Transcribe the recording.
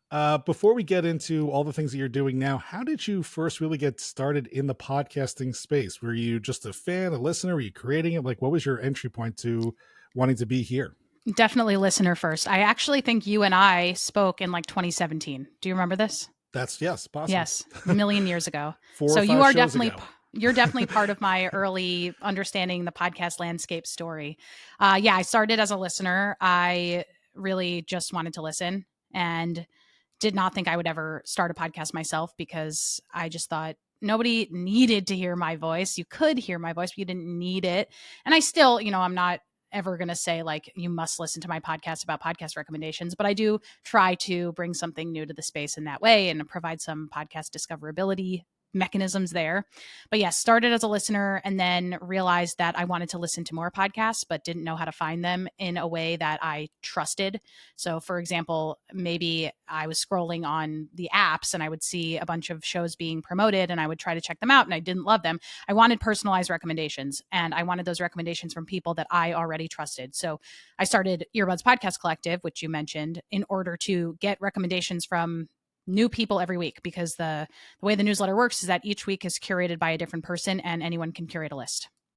Before we get into all the things that you're doing now, how did you first really get started in the podcasting space? Were you just a fan, a listener? Were you creating it? Like, what was your entry point to wanting to be here? Definitely listener first. I actually think you and I spoke in like 2017. Do you remember this? Yes, possible. Yes, a million years ago. 4 So or you 5 are shows definitely ago. you're definitely part of my early understanding the podcast landscape story. Yeah, I started as a listener. I really just wanted to listen and did not think I would ever start a podcast myself because I just thought nobody needed to hear my voice. You could hear my voice, but you didn't need it. And I still, I'm not ever going to say like you must listen to my podcast about podcast recommendations, but I do try to bring something new to the space in that way and provide some podcast discoverability mechanisms there. But yes, started as a listener and then realized that I wanted to listen to more podcasts, but didn't know how to find them in a way that I trusted. So, for example, maybe I was scrolling on the apps and I would see a bunch of shows being promoted and I would try to check them out and I didn't love them. I wanted personalized recommendations and I wanted those recommendations from people that I already trusted. So I started Earbuds Podcast Collective, which you mentioned, in order to get recommendations from new people every week because the way the newsletter works is that each week is curated by a different person and anyone can curate a list.